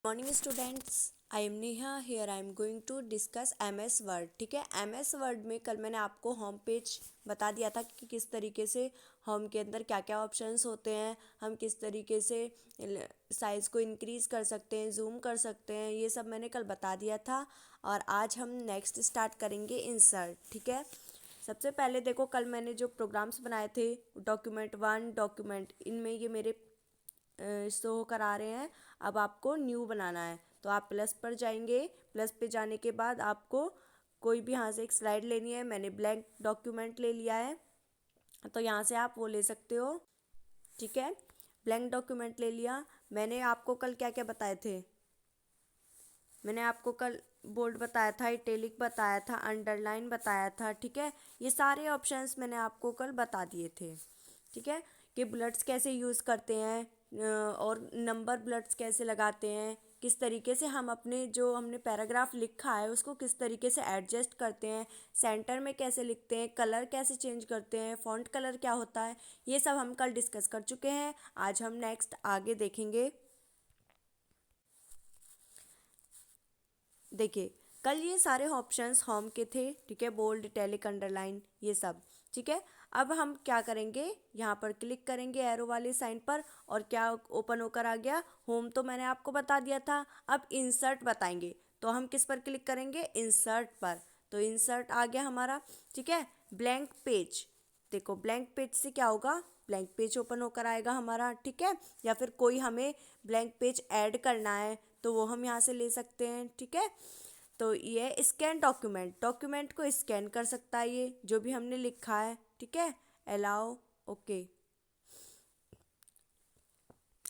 Morning students, I am Neha here. I am going to discuss M S Word. ठीक है, M S word में कल मैंने आपको होम पेज बता दिया था कि किस तरीके से होम के अंदर क्या क्या ऑप्शंस होते हैं, हम किस तरीके से साइज़ को इंक्रीज़ कर सकते हैं, जूम कर सकते हैं, ये सब मैंने कल बता दिया था। और आज हम नेक्स्ट स्टार्ट करेंगे इंसर्ट। ठीक है, सबसे पहले देखो, कल मैंने जो प्रोग्राम्स बनाए थे डॉक्यूमेंट 1 डॉक्यूमेंट, इनमें ये मेरे शो होकर आ रहे हैं। अब आपको न्यू बनाना है तो आप प्लस पर जाएंगे। प्लस पे जाने के बाद आपको कोई भी यहाँ से एक स्लाइड लेनी है। मैंने ब्लैंक डॉक्यूमेंट ले लिया है तो यहाँ से आप वो ले सकते हो। ठीक है, ब्लैंक डॉक्यूमेंट ले लिया। मैंने आपको कल क्या क्या बताए थे? मैंने आपको कल बोल्ड बताया था, इटैलिक बताया था, अंडरलाइन बताया था। ठीक है, ये सारे ऑप्शंस मैंने आपको कल बता दिए थे। ठीक है, कि बुलेट्स कैसे यूज़ करते हैं और नंबर बुलेट्स कैसे लगाते हैं, किस तरीके से हम अपने जो हमने पैराग्राफ लिखा है उसको किस तरीके से एडजस्ट करते हैं, सेंटर में कैसे लिखते हैं, कलर कैसे चेंज करते हैं, फॉन्ट कलर क्या होता है, ये सब हम कल डिस्कस कर चुके हैं। आज हम नेक्स्ट आगे देखेंगे। देखिए, कल ये सारे ऑप्शंस होम के थे। ठीक है, बोल्ड, इटैलिक, अंडरलाइन, ये सब। ठीक है, अब हम क्या करेंगे, यहाँ पर क्लिक करेंगे एरो वाले साइन पर और क्या ओपन होकर आ गया, होम तो मैंने आपको बता दिया था। अब इंसर्ट बताएंगे तो हम किस पर क्लिक करेंगे, इंसर्ट पर। तो इंसर्ट आ गया हमारा। ठीक है, ब्लैंक पेज, देखो ब्लैंक पेज से क्या होगा, ब्लैंक पेज ओपन होकर आएगा हमारा। ठीक है, या फिर कोई हमें ब्लैंक पेज ऐड करना है तो वो हम यहाँ से ले सकते हैं। ठीक है, तो ये स्कैन डॉक्यूमेंट, डॉक्यूमेंट को स्कैन कर सकता है ये जो भी हमने लिखा है। ठीक है, अलाउ, ओके।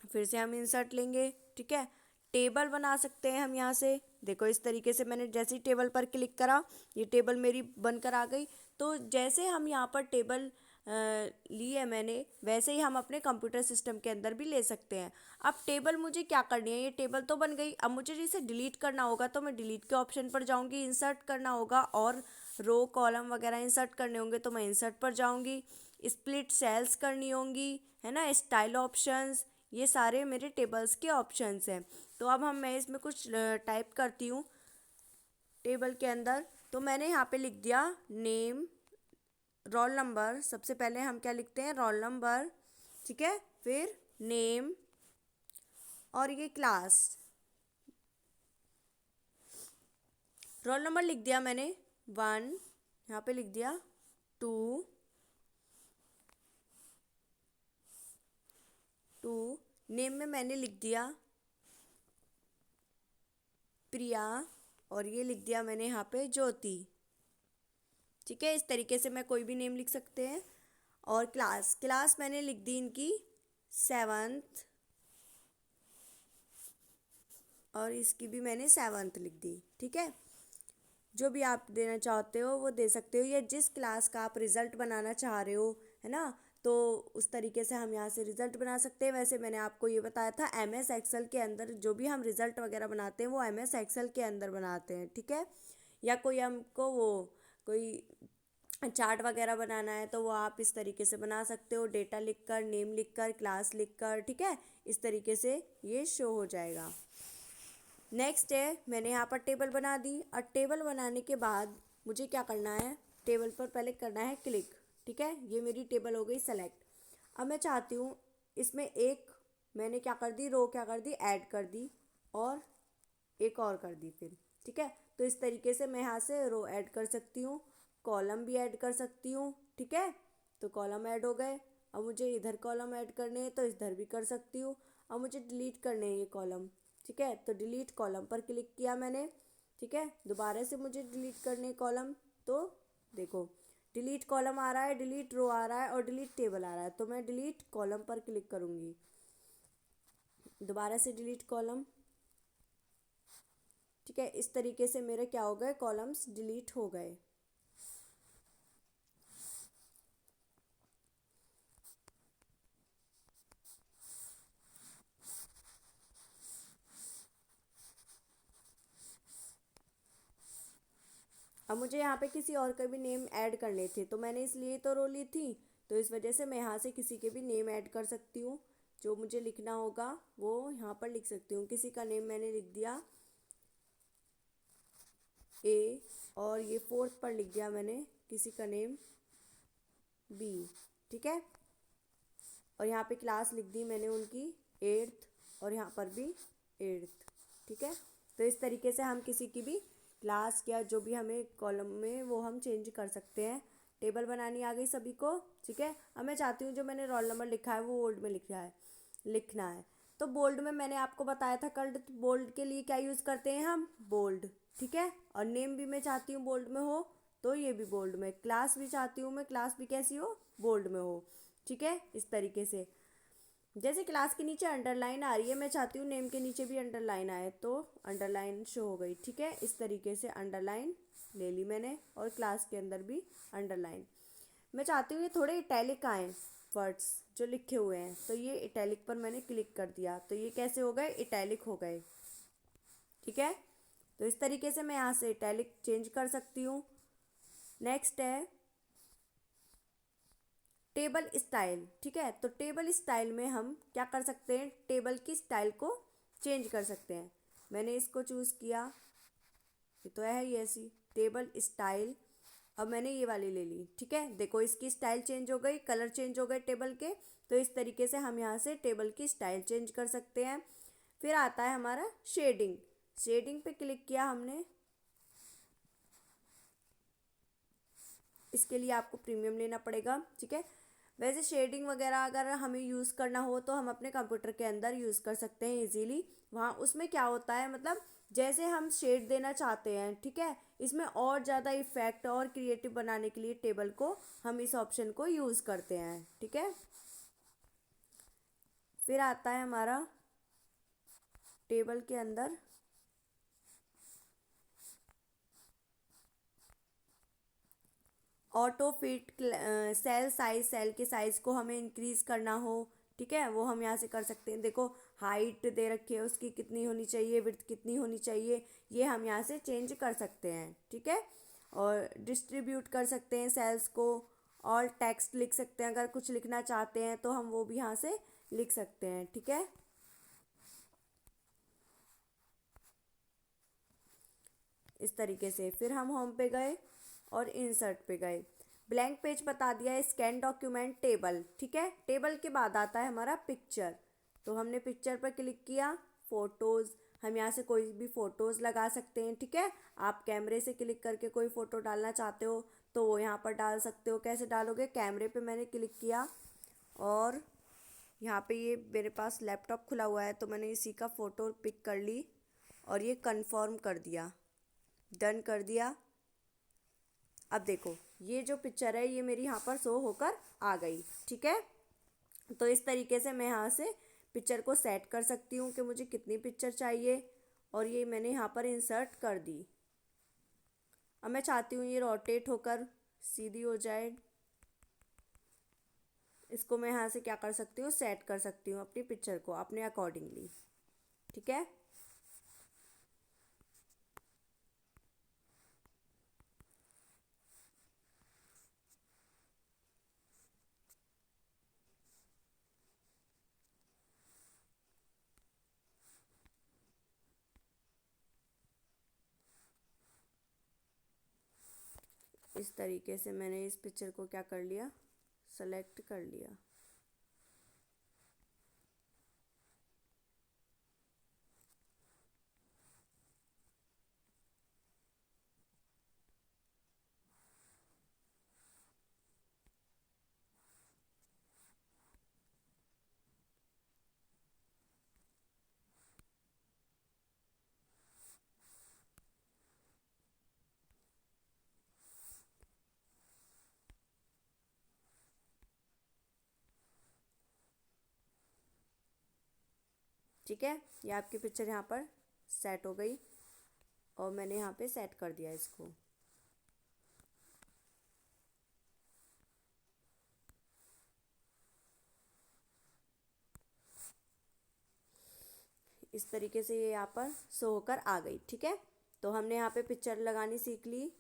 फिर से हम इंसर्ट लेंगे। ठीक है, टेबल बना सकते हैं हम यहाँ से। देखो इस तरीके से मैंने जैसे ही टेबल पर क्लिक करा ये टेबल मेरी बनकर आ गई। तो जैसे हम यहाँ पर टेबल ली है मैंने, वैसे ही हम अपने कंप्यूटर सिस्टम के अंदर भी ले सकते हैं। अब टेबल मुझे क्या करनी है, ये टेबल तो बन गई। अब मुझे इसे डिलीट करना होगा तो मैं डिलीट के ऑप्शन पर जाऊँगी, इंसर्ट करना होगा और रो कॉलम वगैरह इंसर्ट करने होंगे तो मैं इंसर्ट पर जाऊँगी। स्प्लिट सेल्स करनी होंगी, है ना, स्टाइल ऑप्शंस, ये सारे मेरे टेबल्स के ऑप्शंस हैं। तो अब मैं इसमें कुछ टाइप करती हूँ टेबल के अंदर। तो मैंने यहाँ पे लिख दिया नेम, रोल नंबर। सबसे पहले हम क्या लिखते हैं, रोल नंबर। ठीक है, फिर नेम और ये क्लास। रोल नंबर लिख दिया मैंने 1, यहाँ पे लिख दिया 2, 2। नेम में मैंने लिख दिया प्रिया और ये लिख दिया मैंने यहाँ पे ज्योति। ठीक है, इस तरीके से मैं कोई भी नेम लिख सकते हैं। और क्लास, क्लास मैंने लिख दी इनकी 7th और इसकी भी मैंने 7th लिख दी। ठीक है, जो भी आप देना चाहते हो वो दे सकते हो, या जिस क्लास का आप रिज़ल्ट बनाना चाह रहे हो, है ना, तो उस तरीके से हम यहाँ से रिज़ल्ट बना सकते हैं। वैसे मैंने आपको ये बताया था एम एस एक्सेल के अंदर जो भी हम रिज़ल्ट वगैरह बनाते हैं वो एम एस एक्सेल के अंदर बनाते हैं। ठीक है, या कोई हमको वो कोई चार्ट वगैरह बनाना है तो वो आप इस तरीके से बना सकते हो, डेटा लिखकर, नेम लिखकर, क्लास लिखकर। ठीक है, इस तरीके से ये शो हो जाएगा। नेक्स्ट है, मैंने यहाँ पर टेबल बना दी और टेबल बनाने के बाद मुझे क्या करना है, टेबल पर पहले करना है क्लिक। ठीक है, ये मेरी टेबल हो गई सेलेक्ट। अब मैं चाहती हूँ इसमें एक, मैंने क्या कर दी, रो क्या कर दी, ऐड कर दी और एक और कर दी फिर। ठीक है, तो इस तरीके से मैं यहाँ से रो ऐड कर सकती हूँ, कॉलम भी ऐड कर सकती हूँ। ठीक है, तो कॉलम ऐड हो गए। अब मुझे इधर कॉलम ऐड करने हैं तो इधर भी कर सकती हूँ। अब मुझे डिलीट करने हैं ये कॉलम। ठीक है, तो डिलीट कॉलम पर क्लिक किया मैंने। ठीक है, दोबारा से मुझे डिलीट करने कॉलम, तो देखो डिलीट कॉलम आ रहा है, डिलीट रो आ रहा है और डिलीट टेबल आ रहा है। तो मैं डिलीट कॉलम पर क्लिक करूँगी, दोबारा से डिलीट कॉलम। ठीक है, इस तरीके से मेरे क्या हो गए, कॉलम्स डिलीट हो गए। अब मुझे यहाँ पे किसी और के भी नेम ऐड करने थे तो मैंने इसलिए तो रो ली थी, तो इस वजह से मैं यहाँ से किसी के भी नेम ऐड कर सकती हूँ जो मुझे लिखना होगा वो यहाँ पर लिख सकती हूँ। किसी का नेम मैंने लिख दिया ए, और ये फोर्थ पर लिख दिया मैंने किसी का नेम बी, ठीक है। और यहाँ पे क्लास लिख दी मैंने उनकी 8th, और यहाँ पर भी 8th, ठीक है। तो इस तरीके से हम किसी की भी क्लास या जो भी हमें कॉलम में वो हम चेंज कर सकते हैं। टेबल बनानी आ गई सभी को, ठीक है। अब मैं चाहती हूँ जो मैंने रोल नंबर लिखा है वो बोल्ड में लिखना है। तो बोल्ड में मैंने आपको बताया था कल, बोल्ड के लिए क्या यूज़ करते हैं हम, बोल्ड, ठीक है। और नेम भी मैं चाहती हूँ बोल्ड में हो, तो ये भी बोल्ड में। क्लास भी चाहती हूँ मैं, क्लास भी कैसी हो, बोल्ड में हो, ठीक है। इस तरीके से जैसे क्लास के नीचे अंडरलाइन आ रही है, मैं चाहती हूँ नेम के नीचे भी अंडरलाइन आए, तो अंडरलाइन शो हो गई, ठीक है। इस तरीके से अंडरलाइन ले ली मैंने, और क्लास के अंदर भी अंडरलाइन। मैं चाहती हूँ ये थोड़े इटैलिक आए वर्ड्स जो लिखे हुए हैं, तो ये इटैलिक पर मैंने क्लिक कर दिया, तो ये कैसे हो गए, इटैलिक हो गए, ठीक है। तो इस तरीके से मैं यहाँ से इटैलिक चेंज कर सकती हूँ। नेक्स्ट है टेबल स्टाइल, ठीक है। तो टेबल स्टाइल में हम क्या कर सकते हैं, टेबल की स्टाइल को चेंज कर सकते हैं। मैंने इसको चूज़ किया, ये तो है ही ऐसी टेबल स्टाइल। अब मैंने ये वाली ले ली, ठीक है। देखो इसकी स्टाइल चेंज हो गई, कलर चेंज हो गए टेबल के। तो इस तरीके से हम यहाँ से टेबल की स्टाइल चेंज कर सकते हैं। फिर आता है हमारा शेडिंग। शेडिंग पे क्लिक किया हमने, इसके लिए आपको प्रीमियम लेना पड़ेगा, ठीक है। वैसे शेडिंग वगैरह अगर हमें यूज़ करना हो तो हम अपने कंप्यूटर के अंदर यूज़ कर सकते हैं इजीली। वहाँ उसमें क्या होता है, मतलब जैसे हम शेड देना चाहते हैं, ठीक है। इसमें और ज़्यादा इफेक्ट और क्रिएटिव बनाने के लिए टेबल को हम इस ऑप्शन को यूज़ करते हैं, ठीक है। फिर आता है हमारा टेबल के अंदर auto fit cell size, cell के साइज़ को हमें इंक्रीज़ करना हो, ठीक है, वो हम यहाँ से कर सकते हैं। देखो हाइट दे रखी है उसकी कितनी होनी चाहिए, विड्थ कितनी होनी चाहिए, ये हम यहाँ से चेंज कर सकते हैं, ठीक है। और डिस्ट्रीब्यूट कर सकते हैं सेल्स को, और टेक्स्ट लिख सकते हैं, अगर कुछ लिखना चाहते हैं तो हम वो भी यहाँ से लिख सकते हैं, ठीक है। इस तरीके से फिर हम होम पे गए और इंसर्ट पे गए। ब्लैंक पेज बता दिया है, स्कैन डॉक्यूमेंट टेबल, ठीक है। टेबल के बाद आता है हमारा पिक्चर। तो हमने पिक्चर पर क्लिक किया, फ़ोटोज़, हम यहाँ से कोई भी फ़ोटोज़ लगा सकते हैं, ठीक है। आप कैमरे से क्लिक करके कोई फ़ोटो डालना चाहते हो तो वो यहाँ पर डाल सकते हो। कैसे डालोगे, कैमरे पे मैंने क्लिक किया, और यहाँ पे ये मेरे पास लैपटॉप खुला हुआ है तो मैंने इसी का फ़ोटो पिक कर ली, और ये कंफर्म कर दिया, डन कर दिया। अब देखो ये जो पिक्चर है ये मेरी यहाँ पर शो होकर आ गई, ठीक है। तो इस तरीके से मैं यहाँ से पिक्चर को सेट कर सकती हूँ कि मुझे कितनी पिक्चर चाहिए, और ये मैंने यहाँ पर इंसर्ट कर दी। अब मैं चाहती हूँ ये रोटेट होकर सीधी हो जाए, इसको मैं यहाँ से क्या कर सकती हूँ, सेट कर सकती हूँ अपनी पिक्चर को अपने अकॉर्डिंगली, ठीक है। इस तरीके से मैंने इस पिक्चर को क्या कर लिया, सेलेक्ट कर लिया। ठीक है, ये आपकी पिक्चर यहाँ पर सेट हो गई, और मैंने यहाँ पे सेट कर दिया इसको। इस तरीके से ये यहाँ पर शो होकर आ गई, ठीक है। तो हमने यहाँ पे पिक्चर लगानी सीख ली।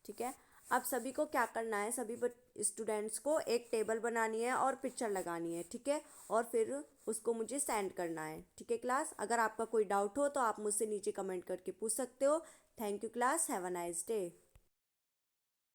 ठीक है। अब सभी को क्या करना है, सभी स्टूडेंट्स को एक टेबल बनानी है और पिक्चर लगानी है, ठीक है। और फिर उसको मुझे सेंड करना है, ठीक है क्लास। अगर आपका कोई डाउट हो तो आप मुझसे नीचे कमेंट करके पूछ सकते हो। Thank you class, have a nice day.